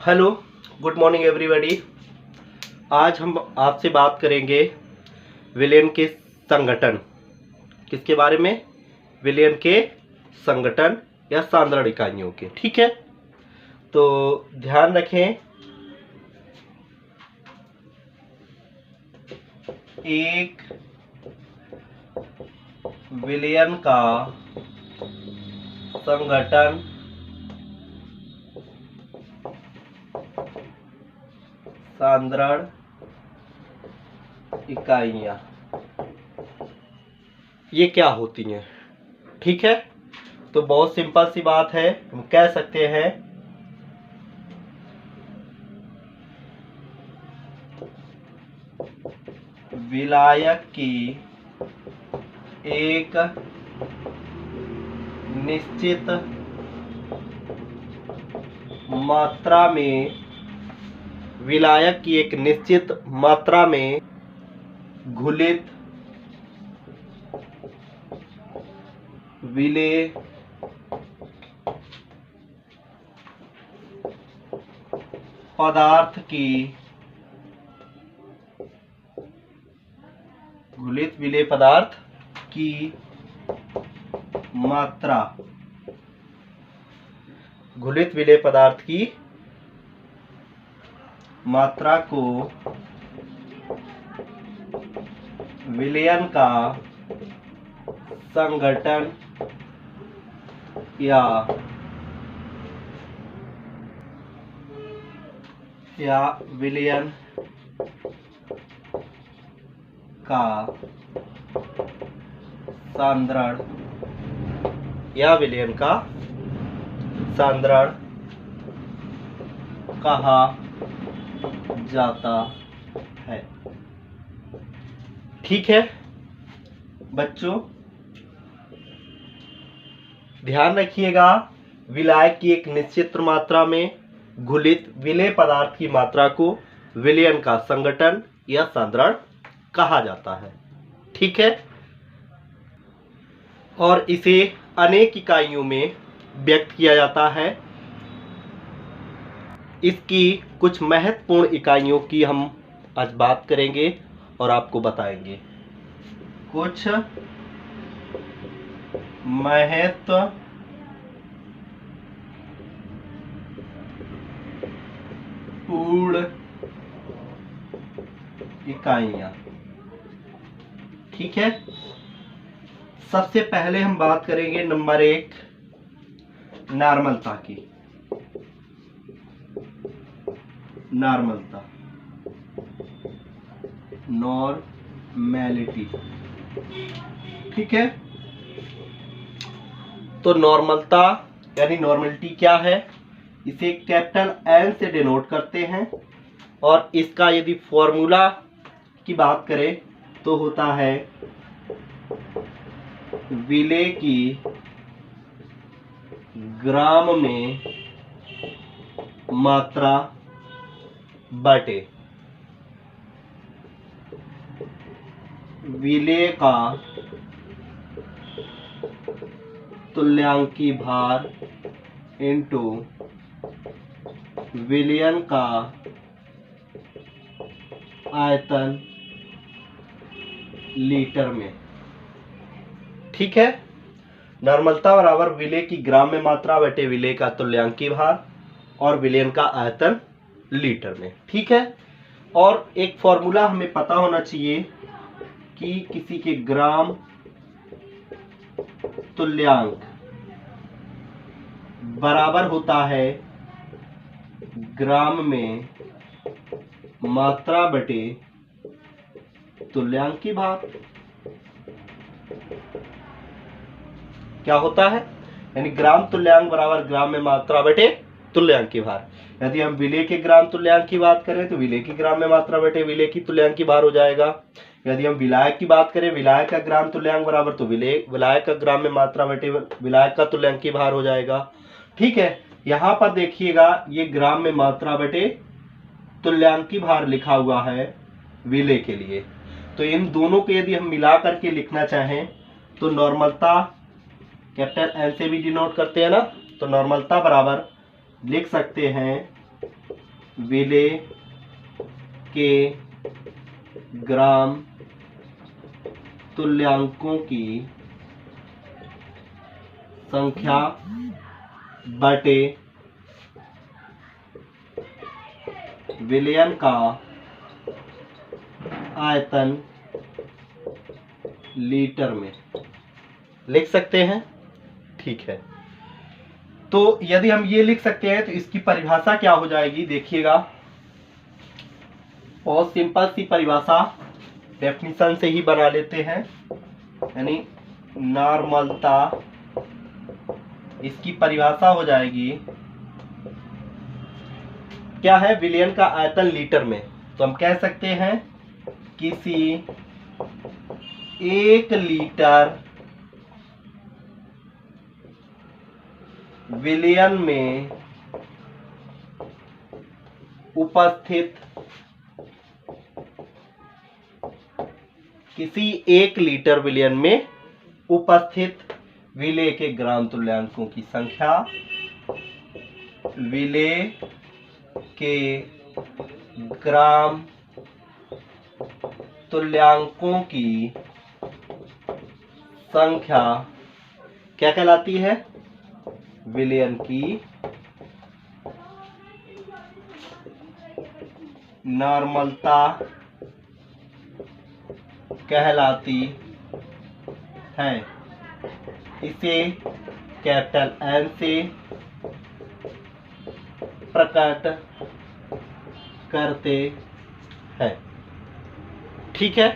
Hello, good morning everybody. आज हम आपसे बात करेंगे विलियन के संगठन। किसके बारे में? विलियन के संगठन या सांद्रण इकाइयों के। ठीक है, तो ध्यान रखें, एक विलियन का संगठन सांद्रण इकाइयां ये क्या होती हैं? ठीक है, तो बहुत सिंपल सी बात है, हम कह सकते हैं विलायक की एक निश्चित मात्रा में विलायक की एक निश्चित मात्रा में घुलित विलेय पदार्थ की मात्रा घुलित विलेय पदार्थ की मात्रा को विलयन का संगठन या विलयन का सांद्रण कहा जाता है। ठीक है बच्चों, ध्यान रखिएगा, विलायक की एक निश्चित मात्रा में घुलित विलेय पदार्थ की मात्रा को विलयन का संगठन या सांद्रण कहा जाता है। ठीक है, और इसे अनेक इकाइयों में व्यक्त किया जाता है। इसकी कुछ महत्वपूर्ण इकाइयों की हम आज बात करेंगे और आपको बताएंगे। कुछ महत्वपूर्ण इकाइयां। ठीक है, सबसे पहले हम बात करेंगे नंबर 1 नॉर्मलता की। नॉर्मैलिटी। ठीक है, तो नॉर्मलता यानी नॉर्मलिटी क्या है? इसे कैपिटल एन से डिनोट करते हैं और इसका यदि फॉर्मूला की बात करें तो होता है विलेय की ग्राम में मात्रा बटे विलेय का तुल्यांकी भार इंटू विलयन का आयतन लीटर में। ठीक है, नॉर्मलता बराबर विलेय की ग्राम में मात्रा बटे विलेय का तुल्यांकी भार और विलयन का आयतन लीटर में। ठीक है, और एक फॉर्मूला हमें पता होना चाहिए कि किसी के ग्राम तुल्यांक बराबर होता है ग्राम में मात्रा बटे तुल्यांकी भार। क्या होता है? यानी ग्राम तुल्यांक बराबर ग्राम में मात्रा बटे तुल्यांकी भार। यदि हम विलेय के ग्राम तुल्यांक की बात करें तो विलेय की ग्राम में मात्रा बटे विलेय की तुल्यांकी भार हो जाएगा। यदि हम विलायक की बात करें, विलायक का ग्राम तुल्यांक बराबर तो विलायक का ग्राम में मात्रा बटे विलायक का तुल्यांकी भार हो जाएगा। ठीक है, यहाँ पर देखिएगा, ये ग्राम में मात्रा बटे तुल्यांकी भार लिखा हुआ है विलेय के लिए। तो इन दोनों को यदि हम मिला करके लिखना चाहें तो नॉर्मलता कैपिटल एल से भी डिनोट करते हैं ना, तो नॉर्मलता बराबर लिख सकते हैं विलेय के ग्राम तुल्यांकों की संख्या बटे विलयन का आयतन लीटर में लिख सकते हैं। ठीक है, तो यदि हम ये लिख सकते हैं तो इसकी परिभाषा क्या हो जाएगी, देखिएगा। बहुत सिंपल सी परिभाषा डेफिनेशन से ही बना लेते हैं, यानी नॉर्मलता, इसकी परिभाषा हो जाएगी क्या है, विलयन का आयतन लीटर में। तो हम कह सकते हैं किसी 1 लीटर विलयन में उपस्थित, किसी 1 लीटर विलयन में उपस्थित विलेय के ग्राम तुल्यांकों की संख्या, विलेय के ग्राम तुल्यांकों की संख्या क्या कहलाती है, विलयन की नॉर्मलता कहलाती है। इसे कैपिटल N से प्रकट करते हैं। ठीक है,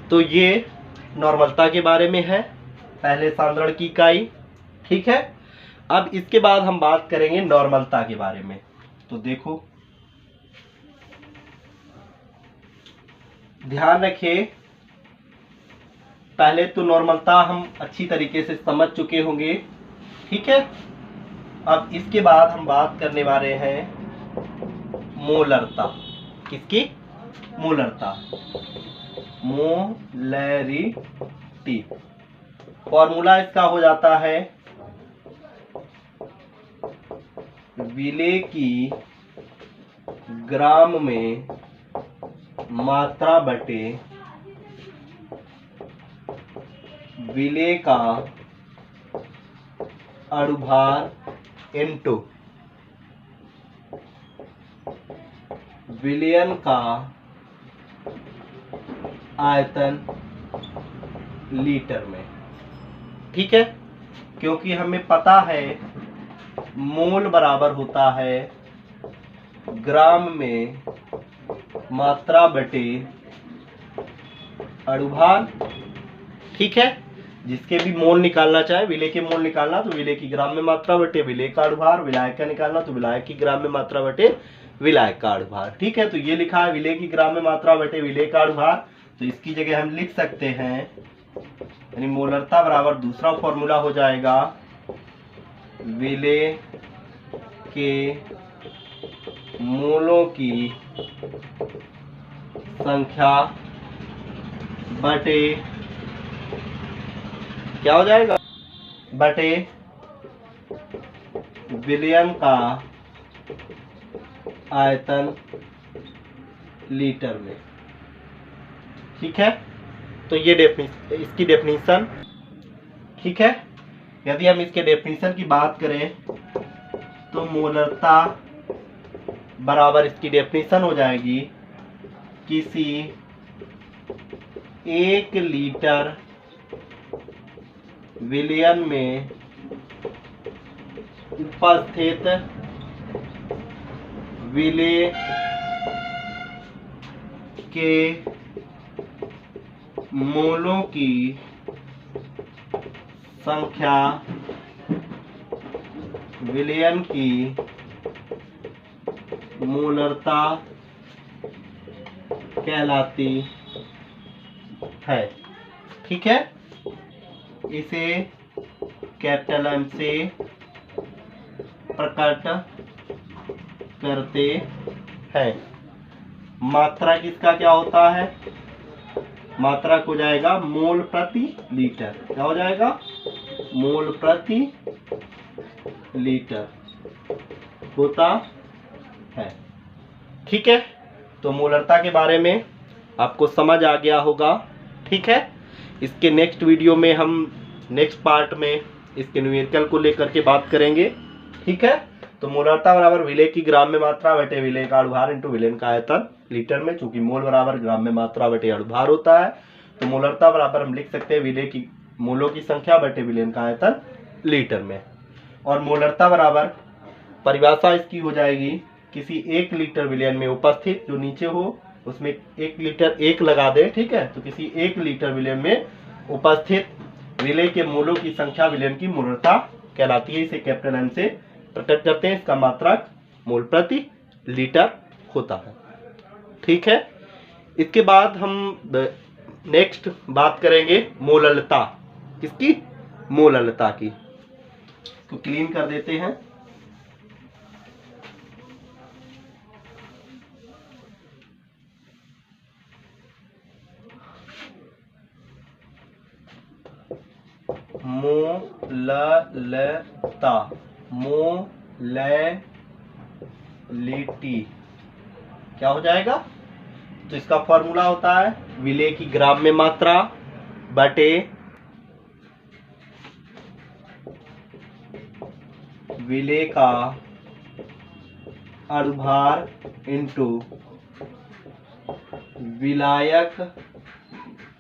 तो ये नॉर्मलता के बारे में है, पहले सांद्रण की इकाई। ठीक है, अब इसके बाद हम बात करेंगे नॉर्मलता के बारे में। तो देखो, ध्यान रखिए, पहले तो नॉर्मलता हम अच्छी तरीके से समझ चुके होंगे। ठीक है, अब इसके बाद हम बात करने वाले हैं मोलरता। किसकी? मोलरता, मोलैरिटी। फॉर्मूला इसका हो जाता है विलेय की ग्राम में मात्रा बटे विलेय का अणुभार इनटू विलयन का आयतन लीटर में। ठीक है, क्योंकि हमें पता है मोल बराबर होता है ग्राम में मात्रा बटे अणुभार। ठीक है, जिसके भी मोल निकालना चाहे, विलेय के मोल निकालना तो विलेय की ग्राम में मात्रा बटे विलेय का अणुभार, विलायक का निकालना तो विलायक की ग्राम में मात्रा बटे विलायक का अणुभार। ठीक है, तो ये लिखा है विलेय की ग्राम में मात्रा बटे विलेय का अणुभार, तो इसकी जगह हम लिख सकते हैं, यानी मोलरता बराबर दूसरा फॉर्मूला हो जाएगा विलेय के मोलों की संख्या बटे, क्या हो जाएगा, बटे विलयन का आयतन लीटर में। ठीक है, तो ये इसकी डेफिनेशन। ठीक है, यदि हम इसके डेफिनेशन की बात करें तो मोलरता बराबर इसकी डेफिनेशन हो जाएगी किसी 1 लीटर विलयन में उपस्थित विलेय के मोलों की संख्या विलयन की मोलरता कहलाती है। ठीक है, इसे कैपिटल M से प्रकट करते हैं। मात्रा किसका क्या होता है, मात्रा हो जाएगा मोल प्रति लीटर। क्या हो जाएगा, मोल प्रति लीटर। होता है। ठीक है, तो मोलरता के बारे में आपको समझ आ गया होगा। ठीक है, इसके नेक्स्ट वीडियो में हम नेक्स्ट पार्ट में इसके न्यूमेरिकल को लेकर के बात करेंगे। ठीक है, तो मोलरता बराबर विलेय की ग्राम में मात्रा बटे विलेय का अणुभार इंटू विलेयन का आयतन लीटर में। चूंकि मोल बराबर ग्राम में मात्रा बटे अणुभार होता है, तो मोलरता बराबर हम लिख सकते हैं विलेय की मोलों की संख्या बटे विलेयन का आयतन लीटर में। और मोलरता बराबर परिभाषा इसकी हो जाएगी, किसी 1 लीटर विलेयन में उपस्थित, जो नीचे हो उसमें 1 लीटर 1 लगा दे। ठीक है, तो किसी 1 लीटर विलेयन में उपस्थित विलेय के मोलों की संख्या विलेयन की मोलरता कहलाती है। इसे कैपिटल एम से प्रकट करते हैं। इसका मात्रक मोल प्रति लीटर होता है। ठीक है, इसके बाद हम नेक्स्ट बात करेंगे मोललता। किसकी? मोललता की। तो क्लीन कर देते हैं। मोललता, मोलैलिटी क्या हो जाएगा? तो इसका फॉर्मूला होता है विलेय की ग्राम में मात्रा बटे विलेय का अणुभार इंटू विलायक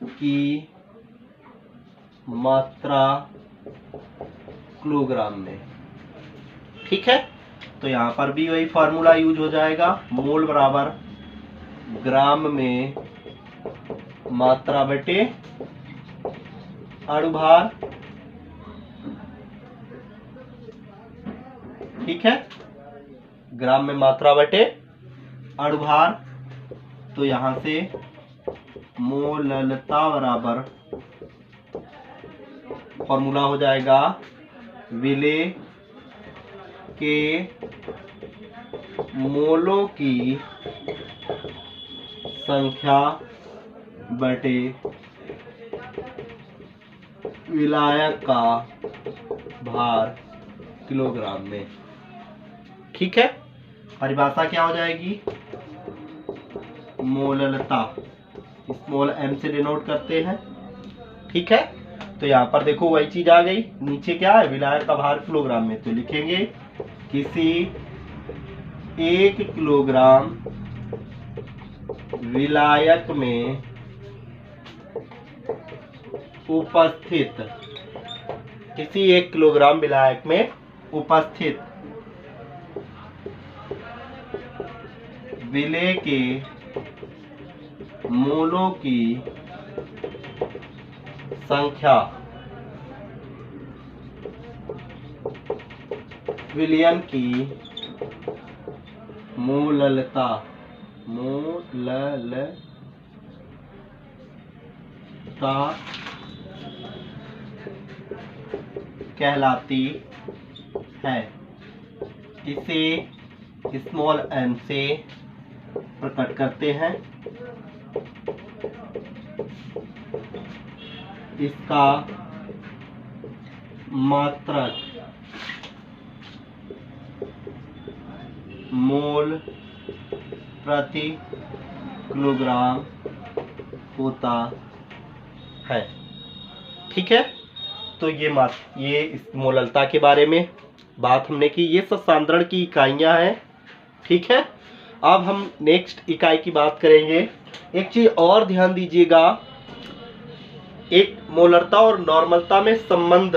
की मात्रा किलोग्राम में। ठीक है, तो यहां पर भी वही फॉर्मूला यूज हो जाएगा, मोल बराबर ग्राम में मात्रा बटे अणुभार। ठीक है, ग्राम में मात्रा बटे अणुभार। तो यहां से मोललता बराबर फॉर्मूला हो जाएगा विलेय के मोलों की संख्या बटे विलायक का भार किलोग्राम में। ठीक है, परिभाषा क्या हो जाएगी? मोललता स्मॉल m से डिनोट करते हैं। ठीक है, तो यहाँ पर देखो वही चीज आ गई। नीचे क्या है? विलायक का भार किलोग्राम में। तो लिखेंगे किसी 1 किलोग्राम विलायक में उपस्थित, किसी 1 किलोग्राम विलायक में उपस्थित विलेय के मोलों की संख्या विलयन की मोललता कहलाती है। इसे स्मॉल m से प्रकट करते हैं। इसका मात्रक मोल प्रति किलोग्राम होता है। ठीक है, तो ये इस मोललता के बारे में बात हमने की। ये सब सांद्रण की इकाइयां हैं। ठीक है, अब हम नेक्स्ट इकाई की बात करेंगे। एक चीज और ध्यान दीजिएगा, एक मोलरता और नॉर्मलता में संबंध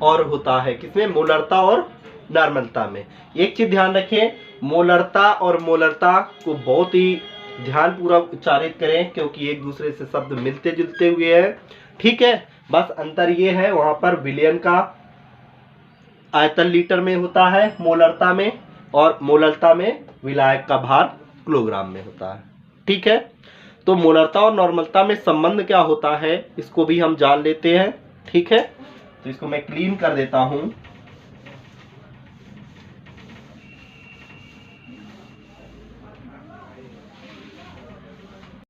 और होता है। किसमें? मोलरता और नॉर्मलता में। एक चीज ध्यान रखें, मोलरता और मोलरता को बहुत ही ध्यानपूर्वक उच्चारित करें, क्योंकि एक दूसरे से शब्द मिलते जुलते हुए हैं। ठीक है, बस अंतर ये है, वहां पर विलयन का आयतन लीटर में होता है मोलरता में, और मोलरता में विलायक का भार किलोग्राम में होता है। ठीक है, तो मोलरता और नॉर्मलता में संबंध क्या होता है इसको भी हम जान लेते हैं। ठीक है, तो इसको मैं क्लीन कर देता हूं।